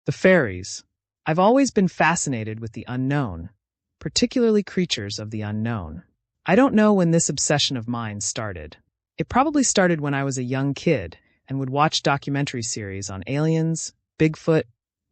The fairies. I've always been fascinated with the unknown, particularly creatures of the unknown. I don't know when this obsession of mine started. It probably started when I was a young kid and would watch documentary series on aliens, Bigfoot,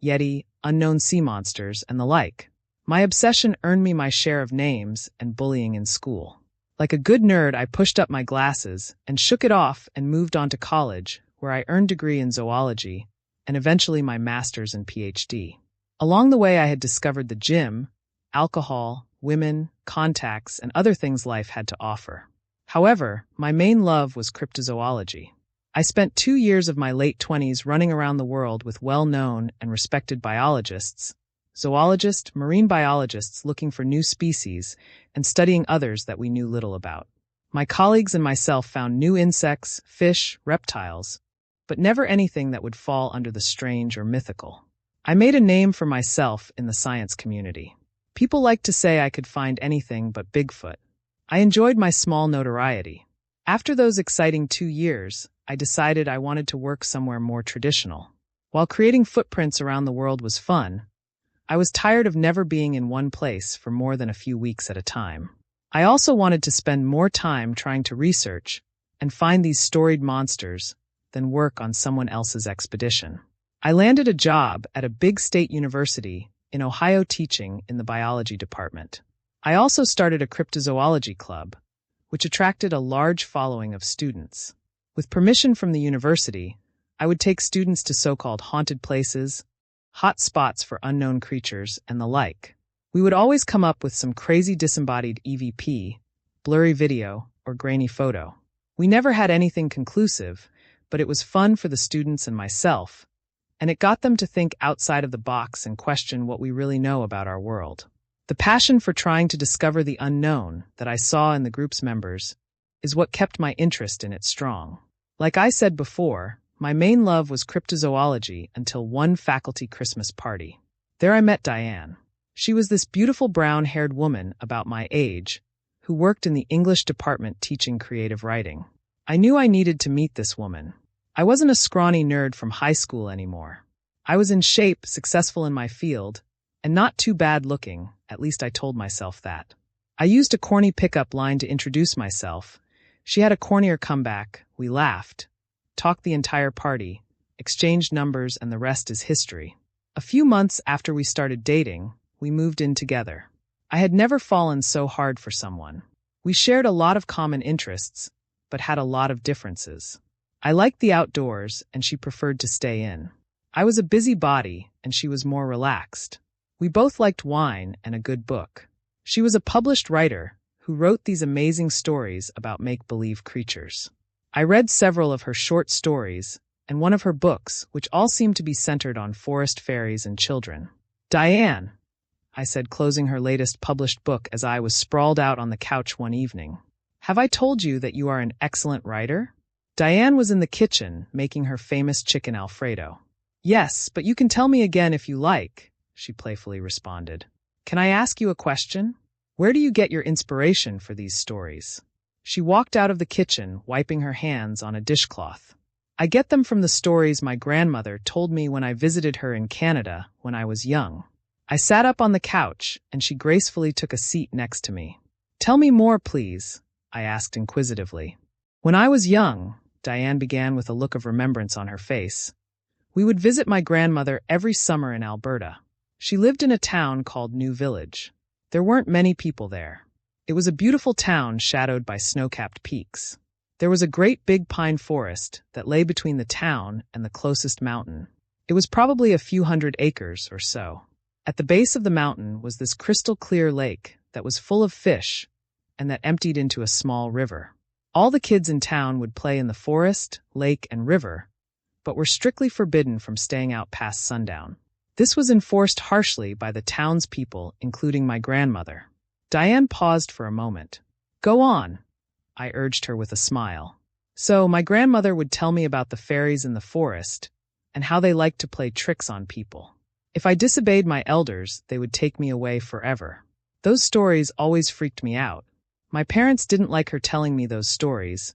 Yeti, unknown sea monsters, and the like. My obsession earned me my share of names and bullying in school. Like a good nerd, I pushed up my glasses and shook it off and moved on to college, where I earned a degree in zoology and eventually my master's and PhD. Along the way, I had discovered the gym, alcohol, women, contacts, and other things life had to offer. However, my main love was cryptozoology. I spent 2 years of my late 20s running around the world with well-known and respected biologists, zoologists, marine biologists looking for new species, and studying others that we knew little about. My colleagues and myself found new insects, fish, reptiles, but never anything that would fall under the strange or mythical. I made a name for myself in the science community. People liked to say I could find anything but Bigfoot. I enjoyed my small notoriety. After those exciting 2 years, I decided I wanted to work somewhere more traditional. While creating footprints around the world was fun, I was tired of never being in one place for more than a few weeks at a time. I also wanted to spend more time trying to research and find these storied monsters than work on someone else's expedition. I landed a job at a big state university in Ohio teaching in the biology department. I also started a cryptozoology club, which attracted a large following of students. With permission from the university, I would take students to so-called haunted places, hot spots for unknown creatures, and the like. We would always come up with some crazy disembodied EVP, blurry video, or grainy photo. We never had anything conclusive, but it was fun for the students and myself, and it got them to think outside of the box and question what we really know about our world. The passion for trying to discover the unknown that I saw in the group's members is what kept my interest in it strong. Like I said before, my main love was cryptozoology until one faculty Christmas party. There I met Diane. She was this beautiful brown-haired woman about my age who worked in the English department teaching creative writing. I knew I needed to meet this woman. I wasn't a scrawny nerd from high school anymore. I was in shape, successful in my field, and not too bad looking, at least I told myself that. I used a corny pickup line to introduce myself. She had a cornier comeback. We laughed, talked the entire party, exchanged numbers, and the rest is history. A few months after we started dating, we moved in together. I had never fallen so hard for someone. We shared a lot of common interests, but had a lot of differences. I liked the outdoors, and she preferred to stay in. I was a busybody, and she was more relaxed. We both liked wine and a good book. She was a published writer who wrote these amazing stories about make-believe creatures. I read several of her short stories and one of her books, which all seemed to be centered on forest fairies and children. "Diane," I said, closing her latest published book as I was sprawled out on the couch one evening. "Have I told you that you are an excellent writer?" Diane was in the kitchen making her famous chicken Alfredo. "Yes, but you can tell me again if you like," she playfully responded. "Can I ask you a question? Where do you get your inspiration for these stories?" She walked out of the kitchen, wiping her hands on a dishcloth. "I get them from the stories my grandmother told me when I visited her in Canada when I was young." I sat up on the couch, and she gracefully took a seat next to me. "Tell me more, please," I asked inquisitively. "When I was young," Diane began with a look of remembrance on her face, "we would visit my grandmother every summer in Alberta. She lived in a town called New Village. There weren't many people there. It was a beautiful town shadowed by snow-capped peaks. There was a great big pine forest that lay between the town and the closest mountain. It was probably a few hundred acres or so. At the base of the mountain was this crystal-clear lake that was full of fish and that emptied into a small river. All the kids in town would play in the forest, lake, and river, but were strictly forbidden from staying out past sundown. This was enforced harshly by the townspeople, including my grandmother." Diane paused for a moment. "Go on," I urged her with a smile. "So, my grandmother would tell me about the fairies in the forest and how they liked to play tricks on people. If I disobeyed my elders, they would take me away forever. Those stories always freaked me out. My parents didn't like her telling me those stories,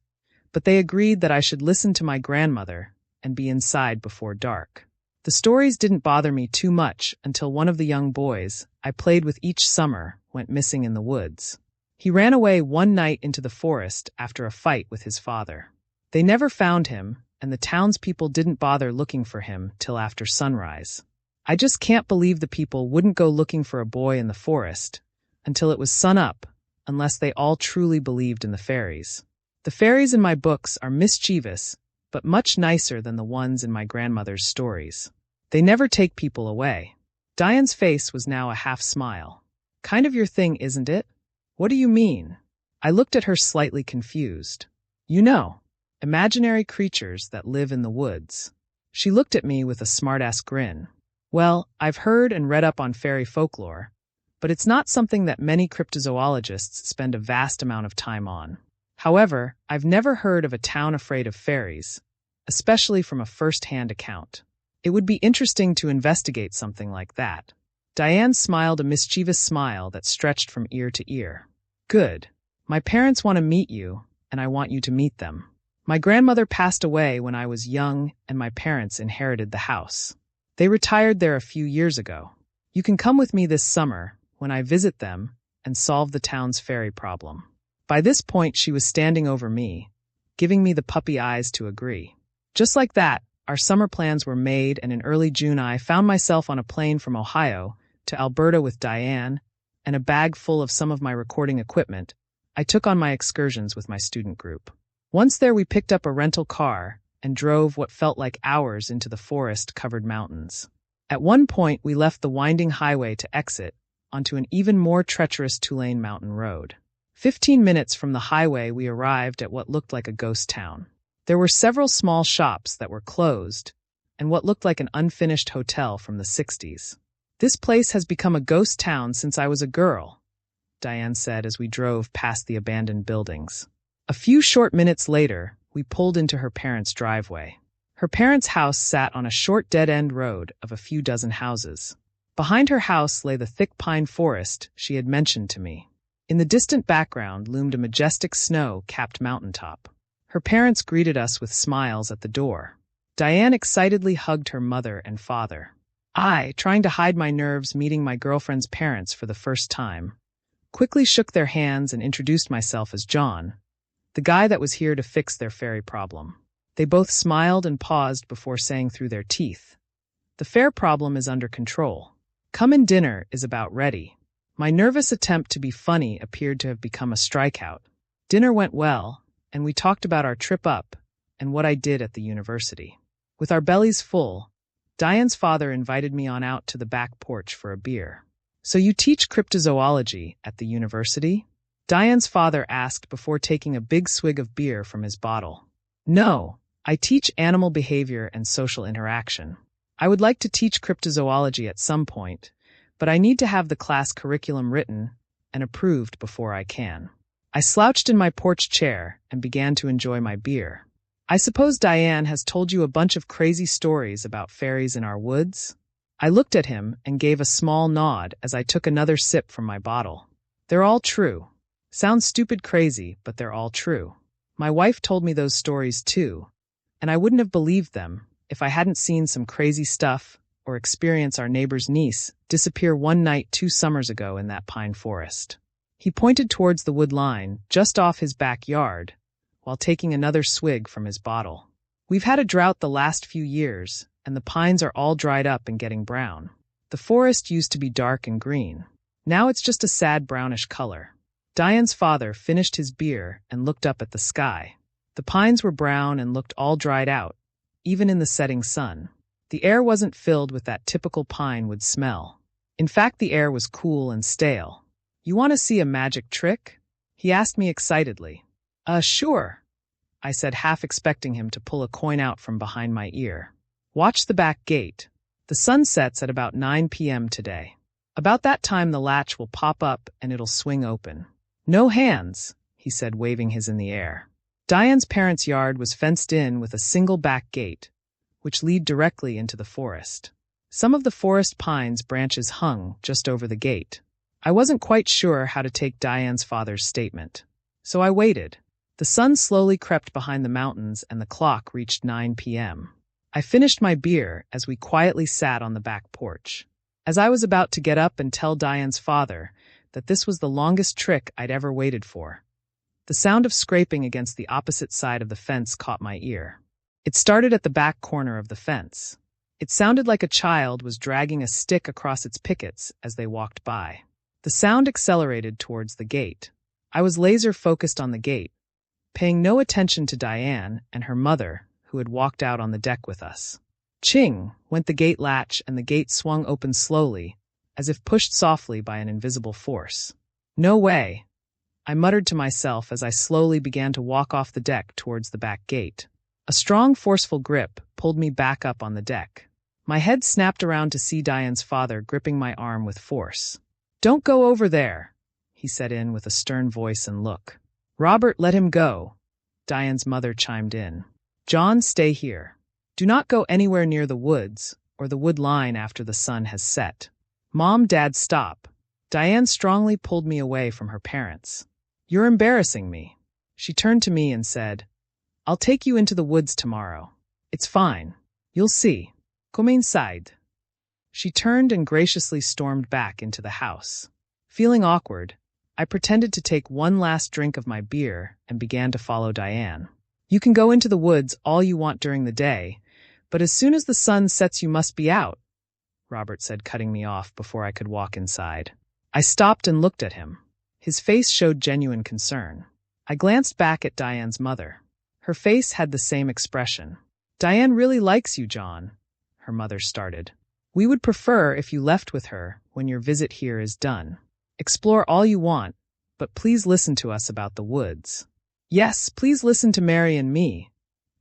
but they agreed that I should listen to my grandmother and be inside before dark. The stories didn't bother me too much until one of the young boys I played with each summer went missing in the woods. He ran away one night into the forest after a fight with his father. They never found him, and the townspeople didn't bother looking for him till after sunrise. I just can't believe the people wouldn't go looking for a boy in the forest until it was sun-up, unless they all truly believed in the fairies. The fairies in my books are mischievous, but much nicer than the ones in my grandmother's stories. They never take people away. Diane's face was now a half-smile. Kind of your thing, isn't it? What do you mean? I looked at her slightly confused. You know, imaginary creatures that live in the woods. She looked at me with a smart-ass grin. Well, I've heard and read up on fairy folklore, but it's not something that many cryptozoologists spend a vast amount of time on. However, I've never heard of a town afraid of fairies, especially from a first-hand account. It would be interesting to investigate something like that. Diane smiled a mischievous smile that stretched from ear to ear. Good. My parents want to meet you, and I want you to meet them. My grandmother passed away when I was young, and my parents inherited the house. They retired there a few years ago. You can come with me this summer when I visit them and solve the town's fairy problem. By this point, she was standing over me, giving me the puppy eyes to agree. Just like that, our summer plans were made, and in early June I found myself on a plane from Ohio to Alberta with Diane and a bag full of some of my recording equipment. I took on my excursions with my student group. Once there, we picked up a rental car and drove what felt like hours into the forest-covered mountains. At one point, we left the winding highway to exit onto an even more treacherous two-lane mountain road. 15 minutes from the highway, we arrived at what looked like a ghost town. There were several small shops that were closed and what looked like an unfinished hotel from the 60s. This place has become a ghost town since I was a girl, Diane said as we drove past the abandoned buildings. A few short minutes later, we pulled into her parents' driveway. Her parents' house sat on a short dead-end road of a few dozen houses. Behind her house lay the thick pine forest she had mentioned to me. In the distant background loomed a majestic snow-capped mountaintop. Her parents greeted us with smiles at the door. Diane excitedly hugged her mother and father. I, trying to hide my nerves meeting my girlfriend's parents for the first time, quickly shook their hands and introduced myself as John, the guy that was here to fix their fairy problem. They both smiled and paused before saying through their teeth, "The fair problem is under control. Come and dinner is about ready." My nervous attempt to be funny appeared to have become a strikeout. Dinner went well, and we talked about our trip up and what I did at the university. With our bellies full, Diane's father invited me on out to the back porch for a beer. "So you teach cryptozoology at the university?" Diane's father asked before taking a big swig of beer from his bottle. "No, I teach animal behavior and social interaction. I would like to teach cryptozoology at some point, but I need to have the class curriculum written and approved before I can." I slouched in my porch chair and began to enjoy my beer. "I suppose Diane has told you a bunch of crazy stories about fairies in our woods?" I looked at him and gave a small nod as I took another sip from my bottle. "They're all true. Sounds stupid crazy, but they're all true. My wife told me those stories too, and I wouldn't have believed them if I hadn't seen some crazy stuff or experienced our neighbor's niece disappear one night 2 summers ago in that pine forest." He pointed towards the wood line just off his backyard while taking another swig from his bottle. "We've had a drought the last few years, and the pines are all dried up and getting brown. The forest used to be dark and green. Now it's just a sad brownish color." Diane's father finished his beer and looked up at the sky. The pines were brown and looked all dried out, even in the setting sun. The air wasn't filled with that typical pine wood smell. In fact, the air was cool and stale. "You want to see a magic trick?" he asked me excitedly. Sure," I said, half expecting him to pull a coin out from behind my ear. "Watch the back gate. The sun sets at about 9 p.m. today. About that time the latch will pop up and it'll swing open. No hands," he said, waving his in the air. Diane's parents' yard was fenced in with a single back gate, which lead directly into the forest. Some of the forest pines' branches hung just over the gate. I wasn't quite sure how to take Diane's father's statement, so I waited. The sun slowly crept behind the mountains and the clock reached 9 p.m. I finished my beer as we quietly sat on the back porch. As I was about to get up and tell Diane's father that this was the longest trick I'd ever waited for, the sound of scraping against the opposite side of the fence caught my ear. It started at the back corner of the fence. It sounded like a child was dragging a stick across its pickets as they walked by. The sound accelerated towards the gate. I was laser-focused on the gate, paying no attention to Diane and her mother, who had walked out on the deck with us. Ching went the gate latch, and the gate swung open slowly, as if pushed softly by an invisible force. No way, I muttered to myself as I slowly began to walk off the deck towards the back gate. A strong, forceful grip pulled me back up on the deck. My head snapped around to see Diane's father gripping my arm with force. "Don't go over there," he said with a stern voice and look. "Robert, let him go," Diane's mother chimed in. "John, stay here. Do not go anywhere near the woods or the wood line after the sun has set." "Mom, Dad, stop." Diane strongly pulled me away from her parents. "You're embarrassing me." She turned to me and said, "I'll take you into the woods tomorrow. It's fine. You'll see. Come inside." She turned and graciously stormed back into the house. Feeling awkward, I pretended to take one last drink of my beer and began to follow Diane. "You can go into the woods all you want during the day, but as soon as the sun sets you must be out," Robert said, cutting me off before I could walk inside. I stopped and looked at him. His face showed genuine concern. I glanced back at Diane's mother. Her face had the same expression. "Diane really likes you, John," her mother started. "We would prefer if you left with her when your visit here is done. Explore all you want, but please listen to us about the woods." "Yes, please listen to Mary and me,"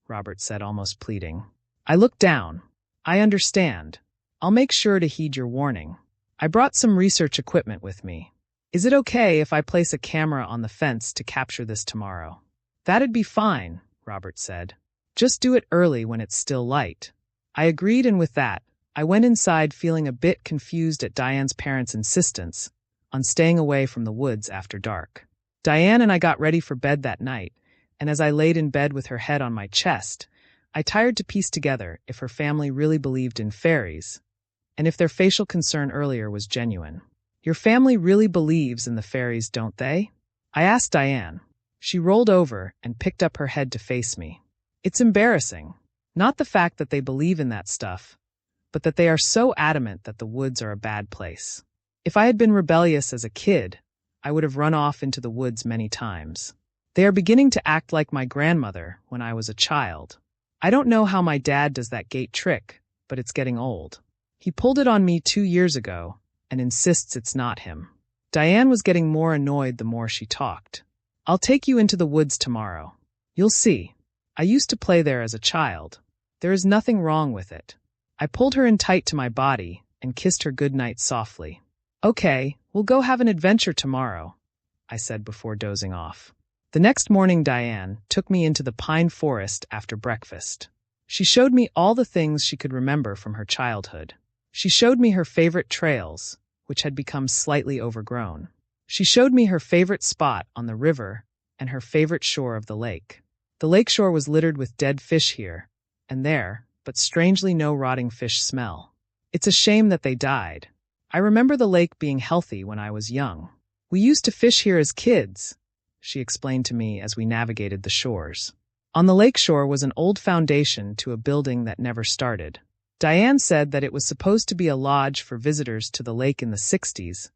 Robert said, almost pleading. I looked down. "I understand. I'll make sure to heed your warning. I brought some research equipment with me. Is it okay if I place a camera on the fence to capture this tomorrow?" "That'd be fine," Robert said. "Just do it early when it's still light." I agreed, and with that, I went inside feeling a bit confused at Diane's parents' insistence on staying away from the woods after dark. Diane and I got ready for bed that night, and as I laid in bed with her head on my chest, I tried to piece together if her family really believed in fairies, and if their facial concern earlier was genuine. "Your family really believes in the fairies, don't they?" I asked Diane. She rolled over and picked up her head to face me. "It's embarrassing. Not the fact that they believe in that stuff, but that they are so adamant that the woods are a bad place. If I had been rebellious as a kid, I would have run off into the woods many times. They are beginning to act like my grandmother when I was a child. I don't know how my dad does that gate trick, but it's getting old. He pulled it on me 2 years ago and insists it's not him." Diane was getting more annoyed the more she talked. "I'll take you into the woods tomorrow. You'll see. I used to play there as a child. There is nothing wrong with it." I pulled her in tight to my body and kissed her goodnight softly. "Okay, we'll go have an adventure tomorrow," I said before dozing off. The next morning, Diane took me into the pine forest after breakfast. She showed me all the things she could remember from her childhood. She showed me her favorite trails, which had become slightly overgrown. She showed me her favorite spot on the river and her favorite shore of the lake. The lakeshore was littered with dead fish here and there, but strangely no rotting fish smell. "It's a shame that they died. I remember the lake being healthy when I was young. We used to fish here as kids," she explained to me as we navigated the shores. On the lakeshore was an old foundation to a building that never started. Diane said that it was supposed to be a lodge for visitors to the lake in the 60s,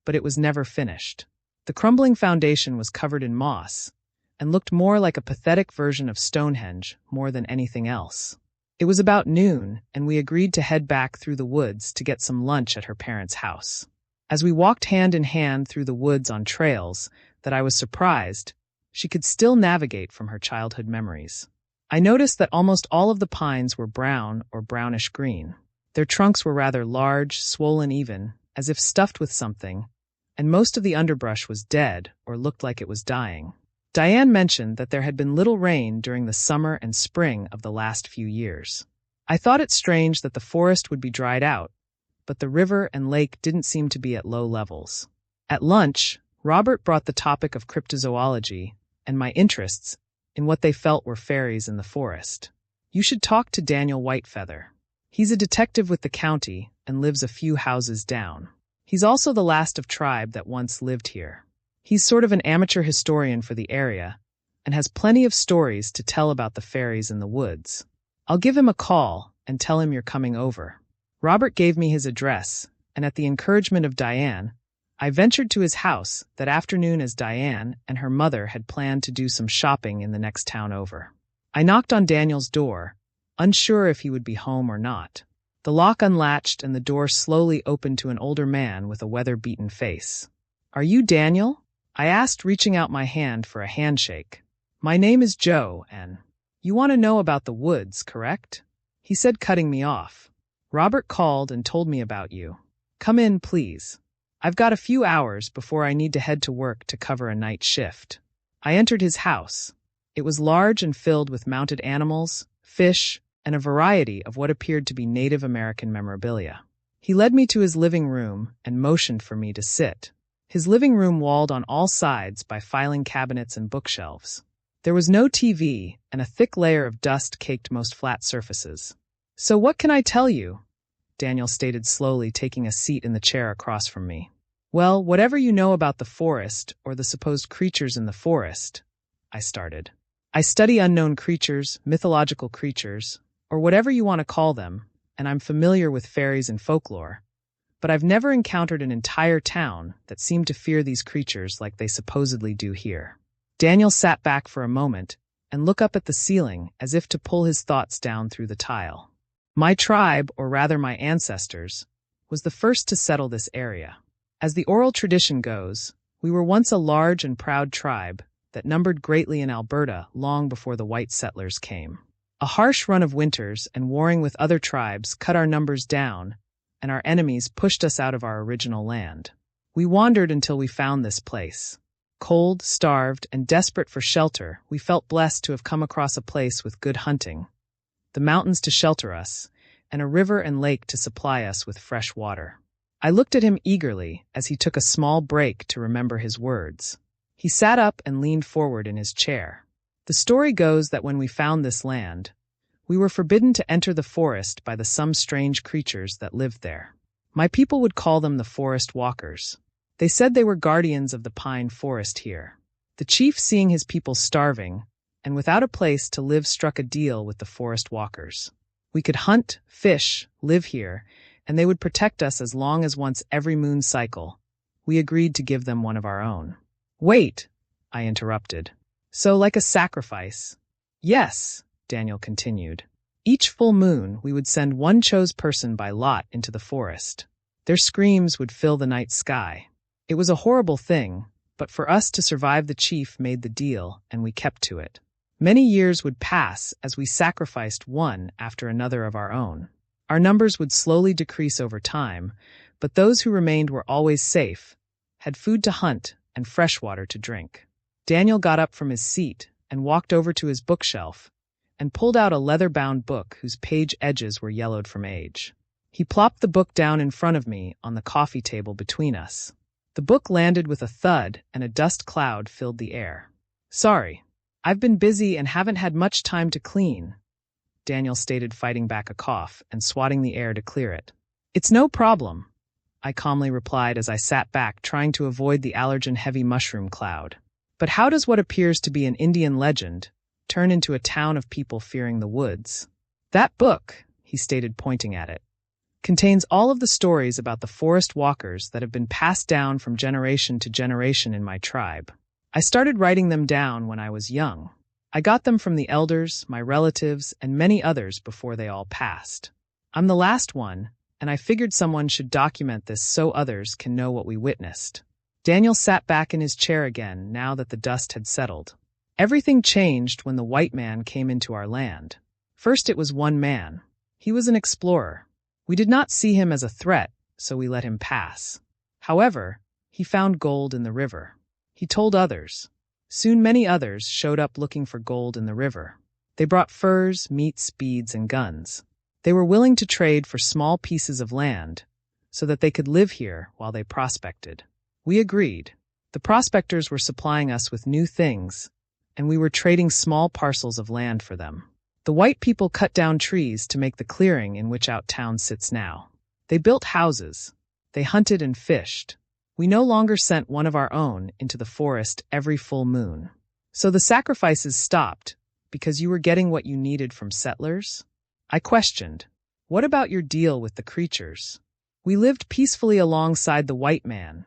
but it was never finished. The crumbling foundation was covered in moss and looked more like a pathetic version of Stonehenge more than anything else. It was about noon, and we agreed to head back through the woods to get some lunch at her parents' house. As we walked hand in hand through the woods on trails that I was surprised she could still navigate from her childhood memories. I noticed that almost all of the pines were brown or brownish green. Their trunks were rather large, swollen even, as if stuffed with something, and most of the underbrush was dead or looked like it was dying. Diane mentioned that there had been little rain during the summer and spring of the last few years. I thought it strange that the forest would be dried out, but the river and lake didn't seem to be at low levels. At lunch, Robert brought the topic of cryptozoology and my interests in what they felt were fairies in the forest. You should talk to Daniel Whitefeather. He's a detective with the county and lives a few houses down. He's also the last of tribe that once lived here. He's sort of an amateur historian for the area and has plenty of stories to tell about the fairies in the woods. I'll give him a call and tell him you're coming over. Robert gave me his address, and at the encouragement of Diane, I ventured to his house that afternoon as Diane and her mother had planned to do some shopping in the next town over. I knocked on Daniel's door, unsure if he would be home or not. The lock unlatched and the door slowly opened to an older man with a weather-beaten face. "Are you Daniel?" I asked, reaching out my hand for a handshake. "My name is Joe, and you want to know about the woods, correct?" He said, cutting me off. "Robert called and told me about you. Come in, please. I've got a few hours before I need to head to work to cover a night shift." I entered his house. It was large and filled with mounted animals, fish, and a variety of what appeared to be Native American memorabilia. He led me to his living room and motioned for me to sit. His living room walled on all sides by filing cabinets and bookshelves. There was no TV, and a thick layer of dust caked most flat surfaces. "So what can I tell you?" Daniel stated slowly, taking a seat in the chair across from me. "Well, whatever you know about the forest or the supposed creatures in the forest," I started. "I study unknown creatures, mythological creatures, or whatever you want to call them, and I'm familiar with fairies and folklore. But I've never encountered an entire town that seemed to fear these creatures like they supposedly do here." Daniel sat back for a moment and looked up at the ceiling as if to pull his thoughts down through the tile. "My tribe, or rather my ancestors, was the first to settle this area. As the oral tradition goes, we were once a large and proud tribe that numbered greatly in Alberta long before the white settlers came. A harsh run of winters and warring with other tribes cut our numbers down, and our enemies pushed us out of our original land. We wandered until we found this place. Cold, starved, and desperate for shelter, we felt blessed to have come across a place with good hunting, the mountains to shelter us, and a river and lake to supply us with fresh water." I looked at him eagerly as he took a small break to remember his words. He sat up and leaned forward in his chair. "The story goes that when we found this land, we were forbidden to enter the forest by some strange creatures that lived there. My people would call them the forest walkers. They said they were guardians of the pine forest here. The chief, seeing his people starving and without a place to live, struck a deal with the forest walkers. We could hunt, fish, live here, and they would protect us as long as once every moon cycle we agreed to give them one of our own." "Wait," I interrupted. "So like a sacrifice?" "Yes," Daniel continued. "Each full moon we would send one chosen person by lot into the forest. Their screams would fill the night sky. It was a horrible thing, but for us to survive the chief made the deal, and we kept to it. Many years would pass as we sacrificed one after another of our own. Our numbers would slowly decrease over time, but those who remained were always safe, had food to hunt, and fresh water to drink." Daniel got up from his seat and walked over to his bookshelf and pulled out a leather-bound book whose page edges were yellowed from age. He plopped the book down in front of me on the coffee table between us. The book landed with a thud and a dust cloud filled the air. "Sorry, I've been busy and haven't had much time to clean," Daniel stated, fighting back a cough and swatting the air to clear it. "It's no problem," I calmly replied as I sat back, trying to avoid the allergen-heavy mushroom cloud. "But how does what appears to be an Indian legend turn into a town of people fearing the woods?" "That book," he stated, pointing at it, "contains all of the stories about the forest walkers that have been passed down from generation to generation in my tribe. I started writing them down when I was young. I got them from the elders, my relatives, and many others before they all passed. I'm the last one, and I figured someone should document this so others can know what we witnessed." Daniel sat back in his chair again now that the dust had settled. "Everything changed when the white man came into our land. First it was one man. He was an explorer. We did not see him as a threat, so we let him pass. However, he found gold in the river. He told others. Soon many others showed up looking for gold in the river. They brought furs, meats, beads, and guns. They were willing to trade for small pieces of land so that they could live here while they prospected. We agreed. The prospectors were supplying us with new things, and we were trading small parcels of land for them. The white people cut down trees to make the clearing in which our town sits now. They built houses. They hunted and fished. We no longer sent one of our own into the forest every full moon. So the sacrifices stopped because you were getting what you needed from settlers? I questioned. What about your deal with the creatures? We lived peacefully alongside the white man,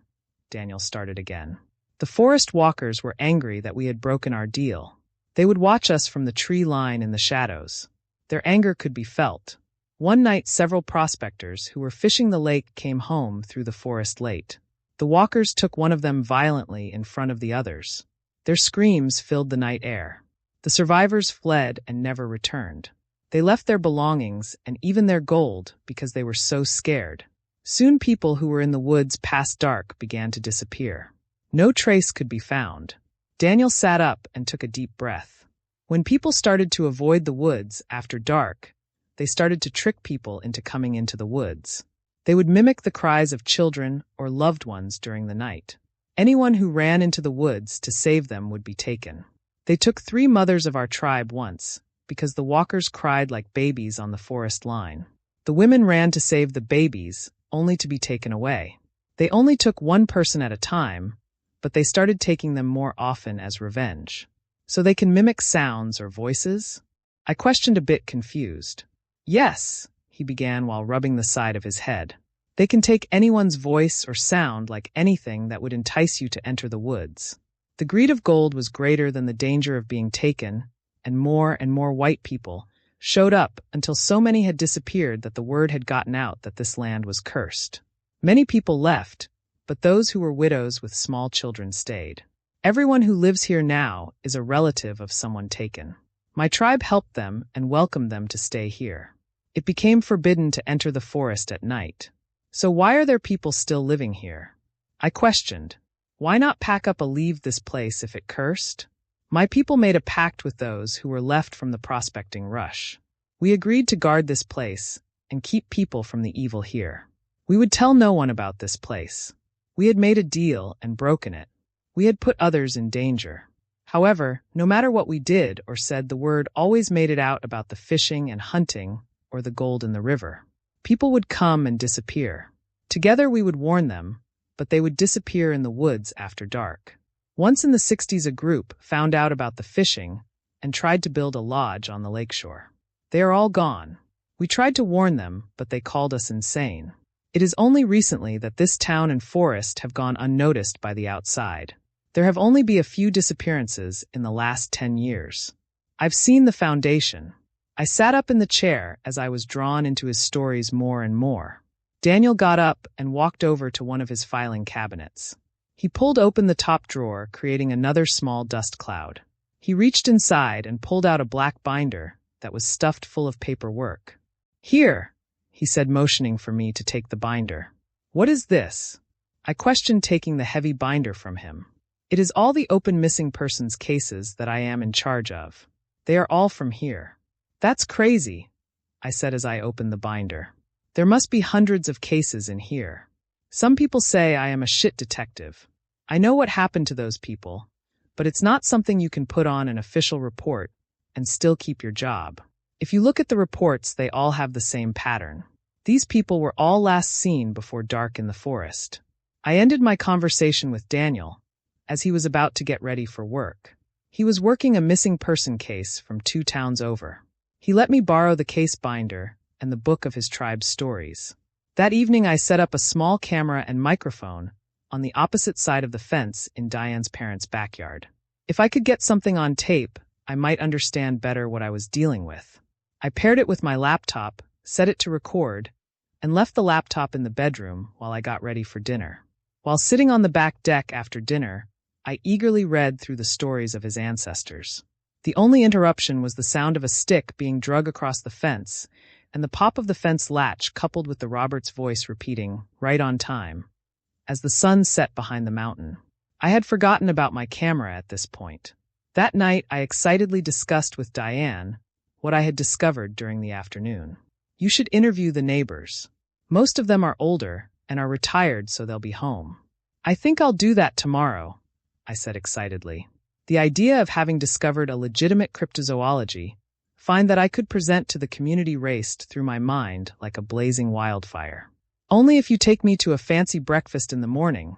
Daniel started again. The forest walkers were angry that we had broken our deal. They would watch us from the tree line in the shadows. Their anger could be felt. One night, several prospectors who were fishing the lake came home through the forest late. The walkers took one of them violently in front of the others. Their screams filled the night air. The survivors fled and never returned. They left their belongings and even their gold because they were so scared. Soon people who were in the woods past dark began to disappear. No trace could be found. Daniel sat up and took a deep breath. When people started to avoid the woods after dark, they started to trick people into coming into the woods. They would mimic the cries of children or loved ones during the night. Anyone who ran into the woods to save them would be taken. They took 3 mothers of our tribe once because the walkers cried like babies on the forest line. The women ran to save the babies, only to be taken away. They only took one person at a time, but they started taking them more often as revenge. So they can mimic sounds or voices? I questioned, a bit confused. Yes, he began while rubbing the side of his head. They can take anyone's voice or sound like anything that would entice you to enter the woods. The greed of gold was greater than the danger of being taken, and more white people showed up until so many had disappeared that the word had gotten out that this land was cursed. Many people left, but those who were widows with small children stayed. Everyone who lives here now is a relative of someone taken. My tribe helped them and welcomed them to stay here. It became forbidden to enter the forest at night. So why are there people still living here? I questioned. Why not pack up and leave this place if it cursed? My people made a pact with those who were left from the prospecting rush. We agreed to guard this place and keep people from the evil here. We would tell no one about this place. We had made a deal and broken it. We had put others in danger. However, no matter what we did or said, the word always made it out about the fishing and hunting or the gold in the river. People would come and disappear. Together we would warn them, but they would disappear in the woods after dark. Once in the 60s, a group found out about the fishing and tried to build a lodge on the lakeshore. They are all gone. We tried to warn them, but they called us insane. It is only recently that this town and forest have gone unnoticed by the outside. There have only been a few disappearances in the last 10 years. I've seen the foundation. I sat up in the chair as I was drawn into his stories more and more. Daniel got up and walked over to one of his filing cabinets. He pulled open the top drawer, creating another small dust cloud. He reached inside and pulled out a black binder that was stuffed full of paperwork. Here, he said, motioning for me to take the binder. What is this? I questioned, taking the heavy binder from him. It is all the open missing persons cases that I am in charge of. They are all from here. That's crazy, I said as I opened the binder. There must be hundreds of cases in here. Some people say I am a shit detective. I know what happened to those people, but it's not something you can put on an official report and still keep your job. If you look at the reports, they all have the same pattern. These people were all last seen before dark in the forest. I ended my conversation with Daniel as he was about to get ready for work. He was working a missing person case from 2 towns over. He let me borrow the case binder and the book of his tribe's stories. That evening I set up a small camera and microphone on the opposite side of the fence in Diane's parents' backyard. If I could get something on tape, I might understand better what I was dealing with. I paired it with my laptop, set it to record, and left the laptop in the bedroom while I got ready for dinner. While sitting on the back deck after dinner, I eagerly read through the stories of his ancestors. The only interruption was the sound of a stick being dragged across the fence, and the pop of the fence latch coupled with the Robert's voice repeating, "Right on time," as the sun set behind the mountain. I had forgotten about my camera at this point. That night, I excitedly discussed with Diane what I had discovered during the afternoon. You should interview the neighbors. Most of them are older and are retired, so they'll be home. I think I'll do that tomorrow, I said excitedly. The idea of having discovered a legitimate cryptozoology, find that I could present to the community raced through my mind like a blazing wildfire. Only if you take me to a fancy breakfast in the morning,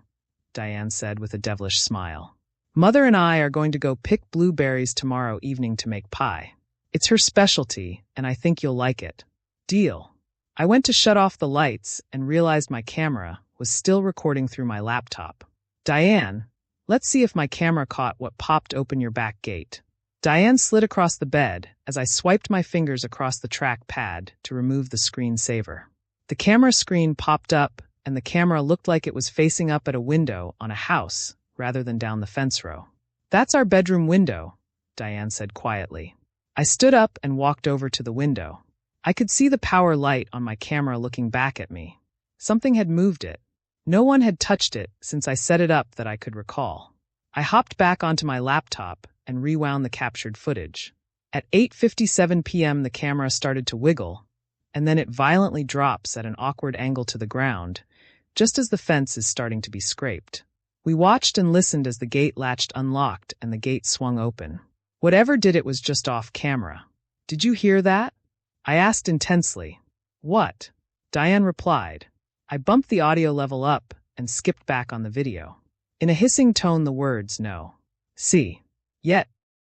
Diane said with a devilish smile. Mother and I are going to go pick blueberries tomorrow evening to make pie. It's her specialty, and I think you'll like it. Deal. I went to shut off the lights and realized my camera was still recording through my laptop. Diane, let's see if my camera caught what popped open your back gate. Diane slid across the bed as I swiped my fingers across the track pad to remove the screensaver. The camera screen popped up, and the camera looked like it was facing up at a window on a house rather than down the fence row. That's our bedroom window, Diane said quietly. I stood up and walked over to the window. I could see the power light on my camera looking back at me. Something had moved it. No one had touched it since I set it up that I could recall. I hopped back onto my laptop and rewound the captured footage. At 8:57 p.m. the camera started to wiggle, and then it violently drops at an awkward angle to the ground, just as the fence is starting to be scraped. We watched and listened as the gate latched unlocked and the gate swung open. Whatever did it was just off camera. Did you hear that? I asked intensely. What? Diane replied. I bumped the audio level up and skipped back on the video. In a hissing tone the words no. See. Yet.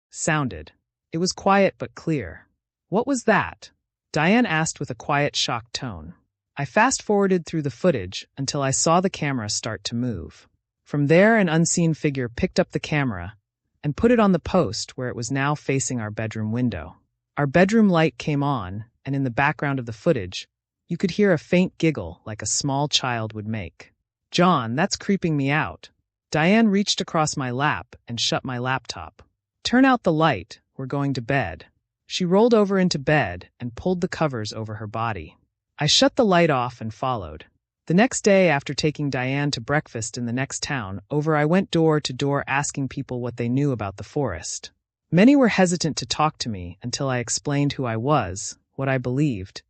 Sounded. It was quiet but clear. What was that? Diane asked with a quiet, shocked tone. I fast-forwarded through the footage until I saw the camera start to move. From there an unseen figure picked up the camera and put it on the post where it was now facing our bedroom window. Our bedroom light came on, and in the background of the footage, you could hear a faint giggle like a small child would make. John, that's creeping me out. Diane reached across my lap and shut my laptop. Turn out the light, we're going to bed. She rolled over into bed and pulled the covers over her body. I shut the light off and followed. The next day, after taking Diane to breakfast in the next town over, I went door to door asking people what they knew about the forest. Many were hesitant to talk to me until I explained who I was, what I believed,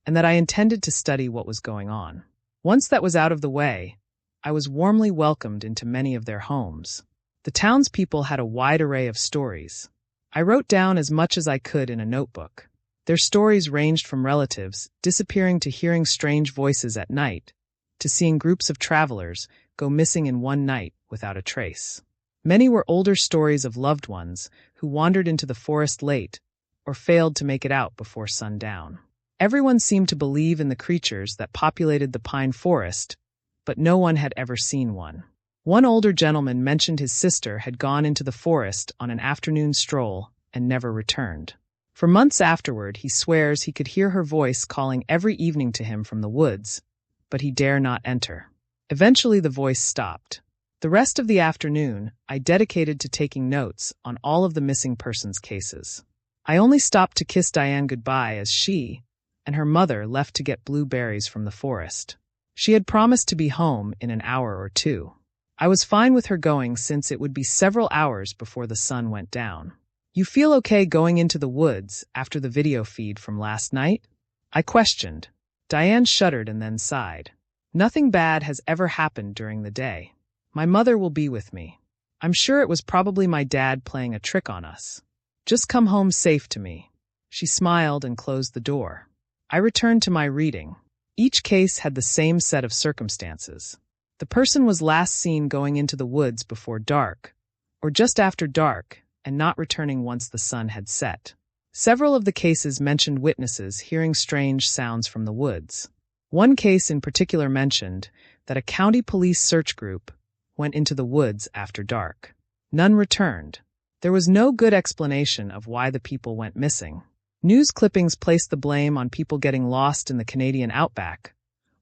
and that I intended to study what was going on. Once that was out of the way, I was warmly welcomed into many of their homes. The townspeople had a wide array of stories. I wrote down as much as I could in a notebook. Their stories ranged from relatives disappearing to hearing strange voices at night, to seeing groups of travelers go missing in one night without a trace. Many were older stories of loved ones who wandered into the forest late or failed to make it out before sundown. Everyone seemed to believe in the creatures that populated the pine forest, but no one had ever seen one. One older gentleman mentioned his sister had gone into the forest on an afternoon stroll and never returned. For months afterward, he swears he could hear her voice calling every evening to him from the woods, but he dare not enter. Eventually the voice stopped. The rest of the afternoon I dedicated to taking notes on all of the missing persons cases. I only stopped to kiss Diane goodbye as she and her mother left to get blueberries from the forest. She had promised to be home in an hour or two. I was fine with her going since it would be several hours before the sun went down. You feel okay going into the woods after the video feed from last night? I questioned. Diane shuddered and then sighed. Nothing bad has ever happened during the day. My mother will be with me. I'm sure it was probably my dad playing a trick on us. Just come home safe to me. She smiled and closed the door. I returned to my reading. Each case had the same set of circumstances. The person was last seen going into the woods before dark, or just after dark, and not returning once the sun had set. Several of the cases mentioned witnesses hearing strange sounds from the woods. One case in particular mentioned that a county police search group went into the woods after dark. None returned. There was no good explanation of why the people went missing. News clippings placed the blame on people getting lost in the Canadian outback,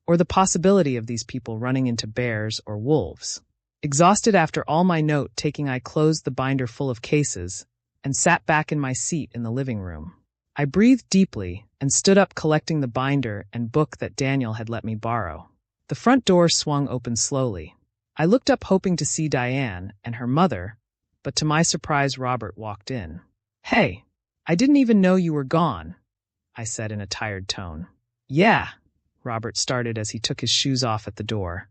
or the possibility of these people running into bears or wolves. Exhausted after all my note-taking, I closed the binder full of cases and sat back in my seat in the living room. I breathed deeply and stood up, collecting the binder and book that Daniel had let me borrow. The front door swung open slowly. I looked up hoping to see Diane and her mother, but to my surprise Robert walked in. "Hey, I didn't even know you were gone," I said in a tired tone. "Yeah," Robert started as he took his shoes off at the door.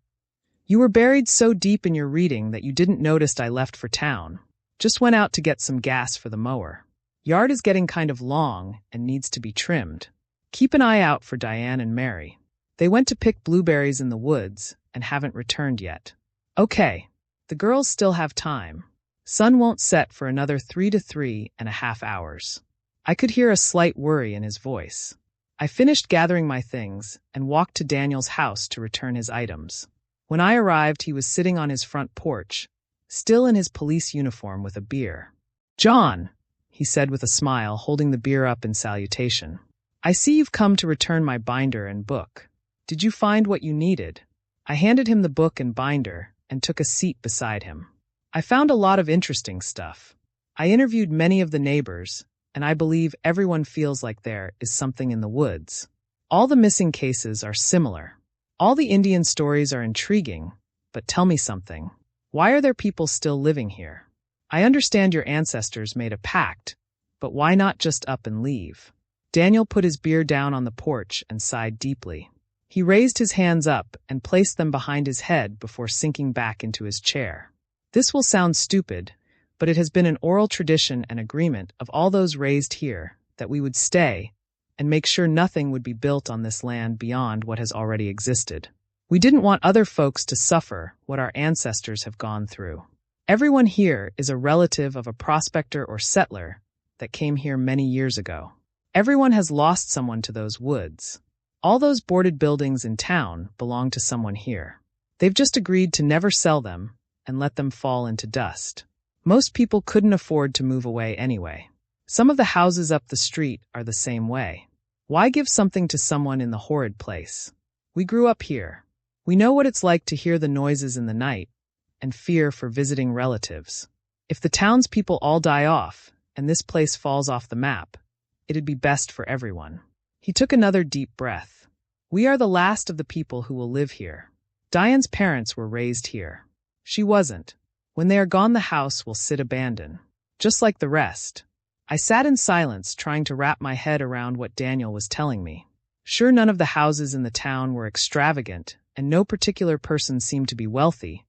"You were buried so deep in your reading that you didn't notice I left for town. Just went out to get some gas for the mower." Yard is getting kind of long and needs to be trimmed. Keep an eye out for Diane and Mary. They went to pick blueberries in the woods and haven't returned yet. Okay, the girls still have time. Sun won't set for another 3 to 3.5 hours. I could hear a slight worry in his voice. I finished gathering my things and walked to Daniel's house to return his items. When I arrived, he was sitting on his front porch, still in his police uniform with a beer. "John," he said with a smile, holding the beer up in salutation. "I see you've come to return my binder and book. Did you find what you needed?" I handed him the book and binder and took a seat beside him. I found a lot of interesting stuff. I interviewed many of the neighbors, and I believe everyone feels like there is something in the woods. All the missing cases are similar. All the Indian stories are intriguing, but tell me something. Why are there people still living here? I understand your ancestors made a pact, but why not just up and leave? Daniel put his beer down on the porch and sighed deeply. He raised his hands up and placed them behind his head before sinking back into his chair. This will sound stupid, but it has been an oral tradition and agreement of all those raised here that we would stay and make sure nothing would be built on this land beyond what has already existed. We didn't want other folks to suffer what our ancestors have gone through. Everyone here is a relative of a prospector or settler that came here many years ago. Everyone has lost someone to those woods. All those boarded buildings in town belong to someone here. They've just agreed to never sell them and let them fall into dust. Most people couldn't afford to move away anyway. Some of the houses up the street are the same way. Why give something to someone in the horrid place? We grew up here. We know what it's like to hear the noises in the night and fear for visiting relatives. If the townspeople all die off and this place falls off the map, it'd be best for everyone. He took another deep breath. We are the last of the people who will live here. Diane's parents were raised here. She wasn't. When they are gone, the house will sit abandoned, just like the rest. I sat in silence, trying to wrap my head around what Daniel was telling me. Sure, none of the houses in the town were extravagant, and no particular person seemed to be wealthy.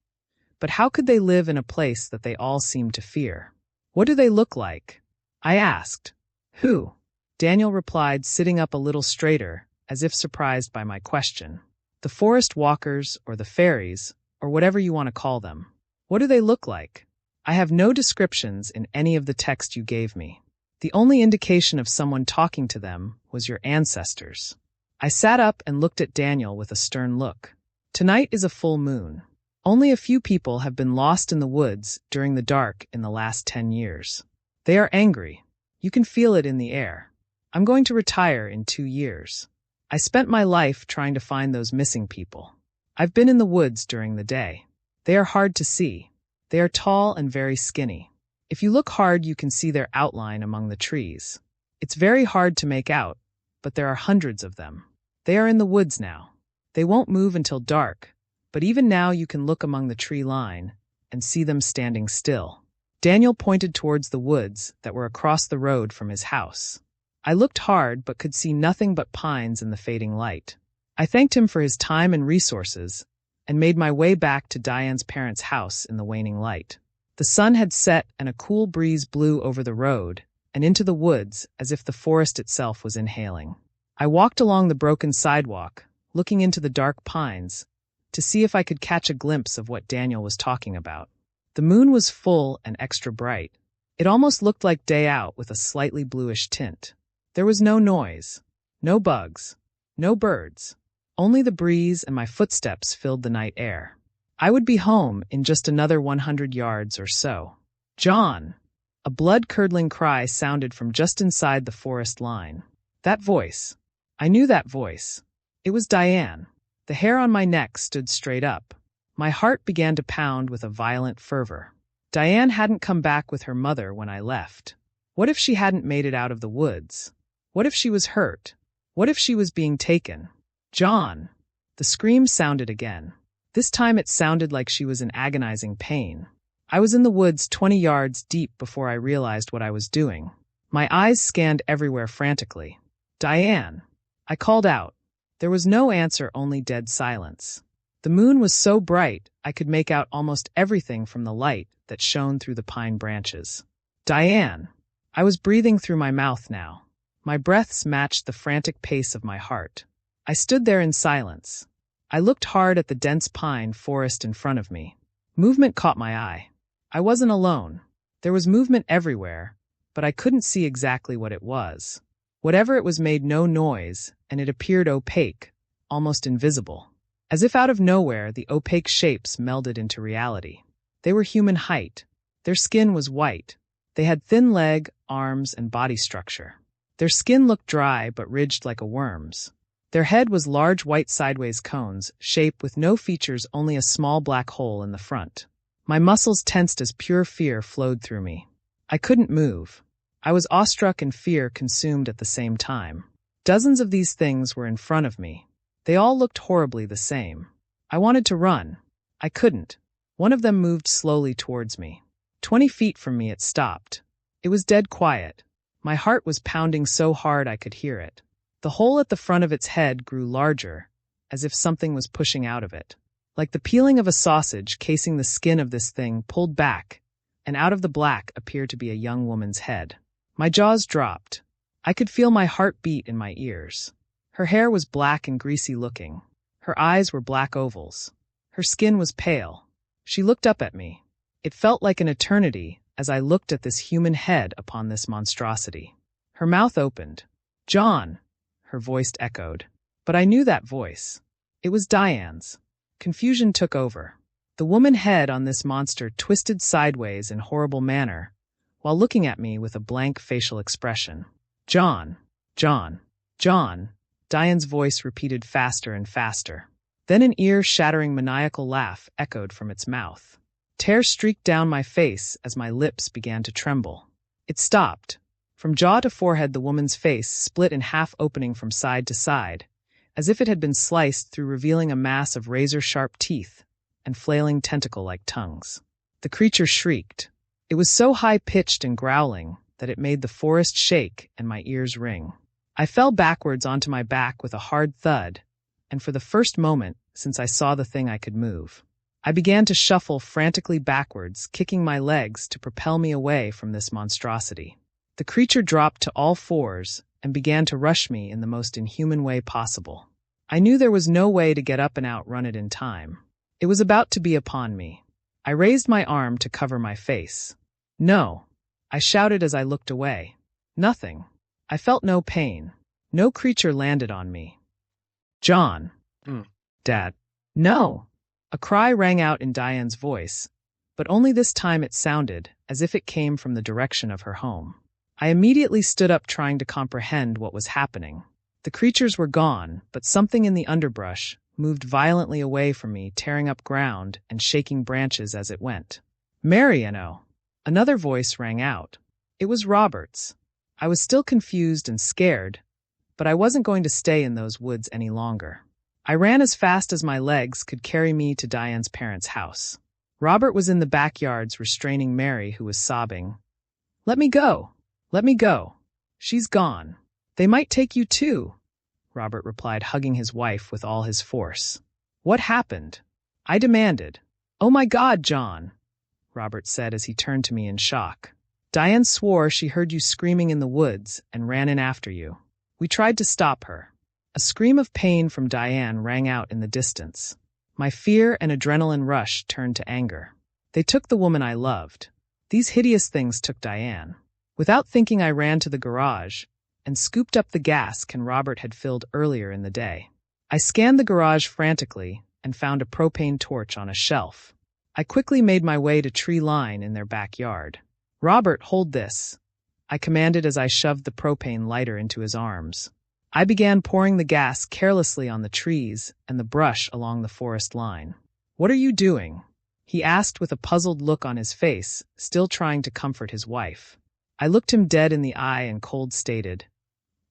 But how could they live in a place that they all seemed to fear? What do they look like? I asked. Who? Daniel replied, sitting up a little straighter, as if surprised by my question. The forest walkers, or the fairies, or whatever you want to call them. What do they look like? I have no descriptions in any of the text you gave me. The only indication of someone talking to them was your ancestors. I sat up and looked at Daniel with a stern look. Tonight is a full moon. Only a few people have been lost in the woods during the dark in the last 10 years. They are angry. You can feel it in the air. I'm going to retire in 2 years. I spent my life trying to find those missing people. I've been in the woods during the day. They are hard to see. They are tall and very skinny. If you look hard, you can see their outline among the trees. It's very hard to make out, but there are hundreds of them. They are in the woods now. They won't move until dark, but even now you can look among the tree line and see them standing still. Daniel pointed towards the woods that were across the road from his house. I looked hard but could see nothing but pines in the fading light. I thanked him for his time and resources and made my way back to Diane's parents' house in the waning light. The sun had set and a cool breeze blew over the road and into the woods as if the forest itself was inhaling. I walked along the broken sidewalk, looking into the dark pines, to see if I could catch a glimpse of what Daniel was talking about. The moon was full and extra bright. It almost looked like day out with a slightly bluish tint. There was no noise, no bugs, no birds. Only the breeze and my footsteps filled the night air. I would be home in just another 100 yards or so. John! A blood-curdling cry sounded from just inside the forest line. That voice. I knew that voice. It was Diane. The hair on my neck stood straight up. My heart began to pound with a violent fervor. Diane hadn't come back with her mother when I left. What if she hadn't made it out of the woods? What if she was hurt? What if she was being taken? John! The scream sounded again. This time it sounded like she was in agonizing pain. I was in the woods 20 yards deep before I realized what I was doing. My eyes scanned everywhere frantically. Diane! I called out. There was no answer, only dead silence. The moon was so bright I could make out almost everything from the light that shone through the pine branches. Diane! I was breathing through my mouth now. My breaths matched the frantic pace of my heart. I stood there in silence. I looked hard at the dense pine forest in front of me. Movement caught my eye. I wasn't alone. There was movement everywhere, but I couldn't see exactly what it was. Whatever it was made no noise, and it appeared opaque, almost invisible. As if out of nowhere, the opaque shapes melded into reality. They were human height. Their skin was white. They had thin leg, arms, and body structure. Their skin looked dry but ridged like a worm's. Their head was large white sideways cones, shape with no features, only a small black hole in the front. My muscles tensed as pure fear flowed through me. I couldn't move. I was awestruck and fear consumed at the same time. Dozens of these things were in front of me. They all looked horribly the same. I wanted to run. I couldn't. One of them moved slowly towards me. 20 feet from me it stopped. It was dead quiet. My heart was pounding so hard I could hear it. The hole at the front of its head grew larger, as if something was pushing out of it. Like the peeling of a sausage casing the skin of this thing pulled back, and out of the black appeared to be a young woman's head. My jaws dropped. I could feel my heart beat in my ears. Her hair was black and greasy looking. Her eyes were black ovals. Her skin was pale. She looked up at me. It felt like an eternity as I looked at this human head upon this monstrosity. Her mouth opened. "John," her voice echoed. But I knew that voice. It was Diane's. Confusion took over. The woman head on this monster twisted sideways in horrible manner, while looking at me with a blank facial expression. "John, John, John," Diane's voice repeated faster and faster. Then an ear-shattering maniacal laugh echoed from its mouth. Tears streaked down my face as my lips began to tremble. It stopped. From jaw to forehead the woman's face split in half, opening from side to side, as if it had been sliced through, revealing a mass of razor-sharp teeth and flailing tentacle-like tongues. The creature shrieked. It was so high-pitched and growling that it made the forest shake and my ears ring. I fell backwards onto my back with a hard thud, and for the first moment since I saw the thing I could move. I began to shuffle frantically backwards, kicking my legs to propel me away from this monstrosity. The creature dropped to all fours and began to rush me in the most inhuman way possible. I knew there was no way to get up and outrun it in time. It was about to be upon me. I raised my arm to cover my face. "No," I shouted as I looked away. Nothing. I felt no pain. No creature landed on me. "John." "Dad." "No." A cry rang out in Diane's voice, but only this time it sounded as if it came from the direction of her home. I immediately stood up, trying to comprehend what was happening. The creatures were gone, but something in the underbrush moved violently away from me, tearing up ground and shaking branches as it went. "Mariano!" Another voice rang out. It was Robert's. I was still confused and scared, but I wasn't going to stay in those woods any longer. I ran as fast as my legs could carry me to Diane's parents' house. Robert was in the backyards restraining Mary, who was sobbing. "Let me go! Let me go! She's gone. They might take you too," Robert replied, hugging his wife with all his force. "What happened?" I demanded. "Oh my God, John," Robert said as he turned to me in shock. "Diane swore she heard you screaming in the woods and ran in after you. We tried to stop her." A scream of pain from Diane rang out in the distance. My fear and adrenaline rush turned to anger. They took the woman I loved. These hideous things took Diane. Without thinking, I ran to the garage and scooped up the gas can Robert had filled earlier in the day. I scanned the garage frantically and found a propane torch on a shelf. I quickly made my way to tree line in their backyard. "Robert, hold this," I commanded as I shoved the propane lighter into his arms. I began pouring the gas carelessly on the trees and the brush along the forest line. "What are you doing?" he asked with a puzzled look on his face, still trying to comfort his wife. I looked him dead in the eye and cold stated,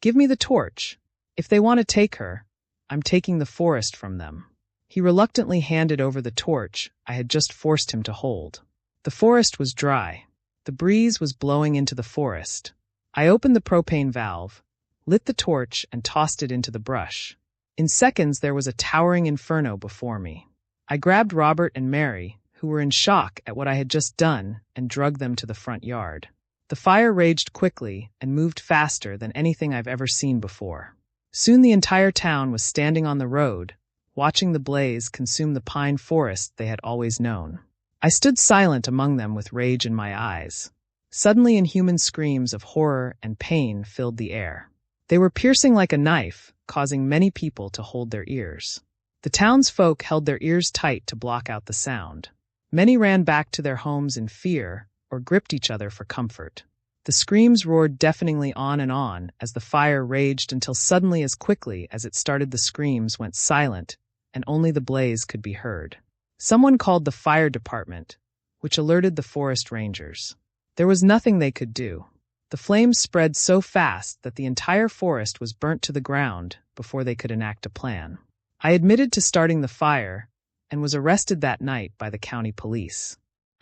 "Give me the torch. If they want to take her, I'm taking the forest from them." He reluctantly handed over the torch I had just forced him to hold. The forest was dry. The breeze was blowing into the forest. I opened the propane valve, lit the torch, and tossed it into the brush. In seconds, there was a towering inferno before me. I grabbed Robert and Mary, who were in shock at what I had just done, and dragged them to the front yard. The The fire raged quickly and moved faster than anything I've ever seen before. Soon the entire town was standing on the road, watching the blaze consume the pine forest they had always known. I stood silent among them with rage in my eyes. Suddenly inhuman screams of horror and pain filled the air. They were piercing like a knife, causing many people to hold their ears. The townsfolk held their ears tight to block out the sound. Many ran back to their homes in fear or gripped each other for comfort. The screams roared deafeningly on and on as the fire raged until suddenly, as quickly as it started, the screams went silent and only the blaze could be heard. Someone called the fire department, which alerted the forest rangers. There was nothing they could do. The flames spread so fast that the entire forest was burnt to the ground before they could enact a plan. I admitted to starting the fire and was arrested that night by the county police.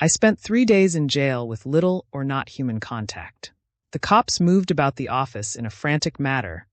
I spent 3 days in jail with little or not human contact. The cops moved about the office in a frantic manner,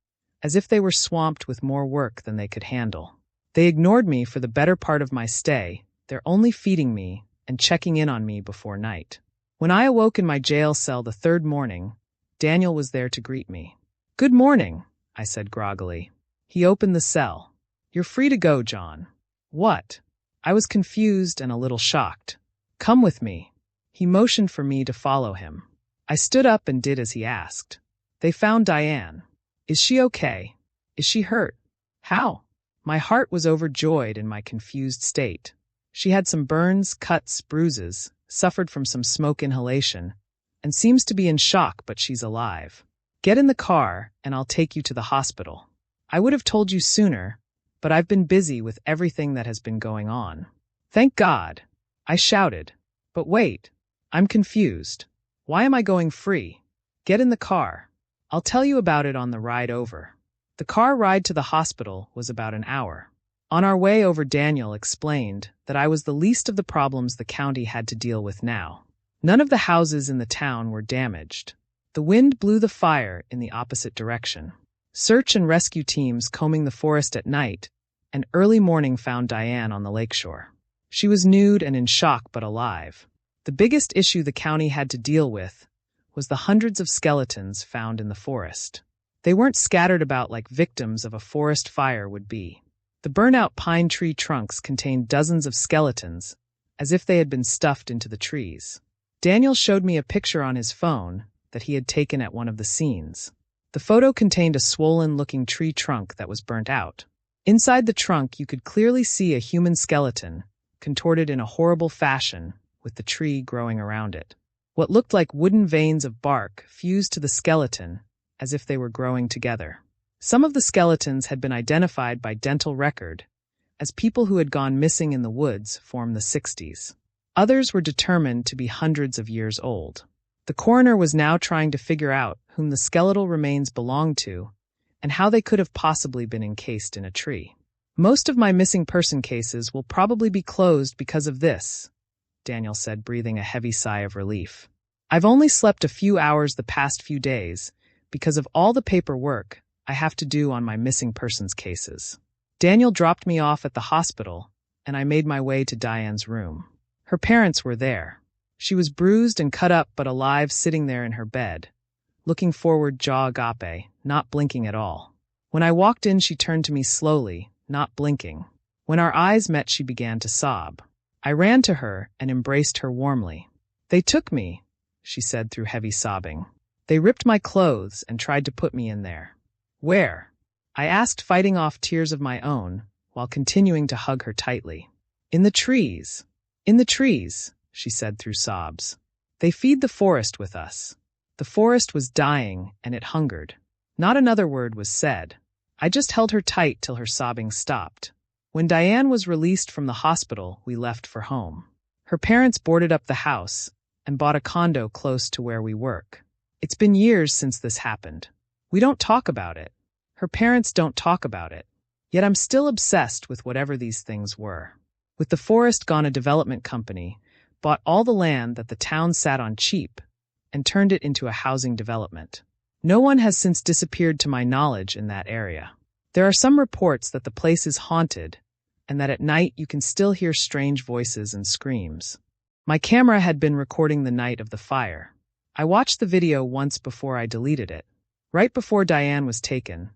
as if they were swamped with more work than they could handle. They ignored me for the better part of my stay, they're only feeding me and checking in on me before night. When I awoke in my jail cell the third morning, Daniel was there to greet me. "Good morning," I said groggily. He opened the cell. "You're free to go, John." "What?" I was confused and a little shocked. "Come with me." He motioned for me to follow him. I stood up and did as he asked. They found Diane. "Is she okay? Is she hurt?" "How?" My heart was overjoyed in my confused state. She had some burns, cuts, bruises, suffered from some smoke inhalation, and seems to be in shock, but she's alive. "Get in the car, and I'll take you to the hospital." "I would have told you sooner, but I've been busy with everything that has been going on." "Thank God!" I shouted. "But wait, I'm confused. Why am I going free?" "Get in the car. I'll tell you about it on the ride over." The car ride to the hospital was about an hour. On our way over, Daniel explained that I was the least of the problems the county had to deal with now. None of the houses in the town were damaged. The wind blew the fire in the opposite direction. Search and rescue teams combing the forest at night, and early morning found Diane on the lakeshore. She was nude and in shock but alive. The biggest issue the county had to deal with was the hundreds of skeletons found in the forest. They weren't scattered about like victims of a forest fire would be. The burnt-out pine tree trunks contained dozens of skeletons, as if they had been stuffed into the trees. Daniel showed me a picture on his phone that he had taken at one of the scenes. The photo contained a swollen-looking tree trunk that was burnt out. Inside the trunk you could clearly see a human skeleton, contorted in a horrible fashion, with the tree growing around it. What looked like wooden veins of bark fused to the skeleton, as if they were growing together. Some of the skeletons had been identified by dental record as people who had gone missing in the woods from the 60s. Others were determined to be hundreds of years old. The coroner was now trying to figure out whom the skeletal remains belonged to and how they could have possibly been encased in a tree. "Most of my missing person cases will probably be closed because of this," Daniel said, breathing a heavy sigh of relief. "I've only slept a few hours the past few days because of all the paperwork I have to do on my missing persons cases." Daniel dropped me off at the hospital, and I made my way to Diane's room. Her parents were there. She was bruised and cut up but alive, sitting there in her bed, looking forward, jaw agape, not blinking at all. When I walked in, she turned to me slowly, not blinking. When our eyes met, she began to sob. I ran to her and embraced her warmly. "They took me," she said through heavy sobbing. "They ripped my clothes and tried to put me in there." "Where?" I asked, fighting off tears of my own, while continuing to hug her tightly. "In the trees." "In the trees," she said through sobs. "They feed the forest with us." The forest was dying, and it hungered. Not another word was said. I just held her tight till her sobbing stopped. When Diane was released from the hospital, we left for home. Her parents boarded up the house and bought a condo close to where we work. It's been years since this happened. We don't talk about it. Her parents don't talk about it. Yet I'm still obsessed with whatever these things were. With the forest gone, a development company bought all the land that the town sat on cheap and turned it into a housing development. No one has since disappeared to my knowledge in that area. There are some reports that the place is haunted and that at night you can still hear strange voices and screams. My camera had been recording the night of the fire. I watched the video once before I deleted it. Right before Diane was taken,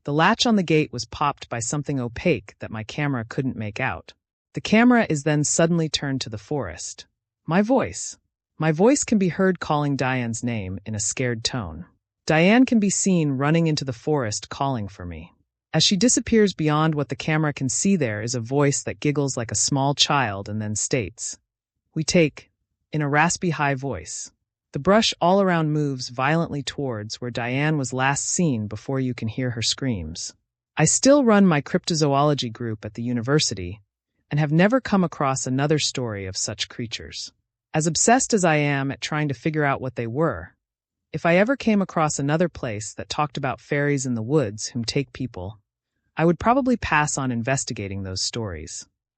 the latch on the gate was popped by something opaque that my camera couldn't make out. The camera is then suddenly turned to the forest. My voice. My voice can be heard calling Diane's name in a scared tone. Diane can be seen running into the forest calling for me. As she disappears beyond what the camera can see, there is a voice that giggles like a small child and then states, "We take," in a raspy high voice. The brush all around moves violently towards where Diane was last seen before you can hear her screams. I still run my cryptozoology group at the university and have never come across another story of such creatures. As obsessed as I am at trying to figure out what they were, if I ever came across another place that talked about fairies in the woods whom take people, I would probably pass on investigating those stories.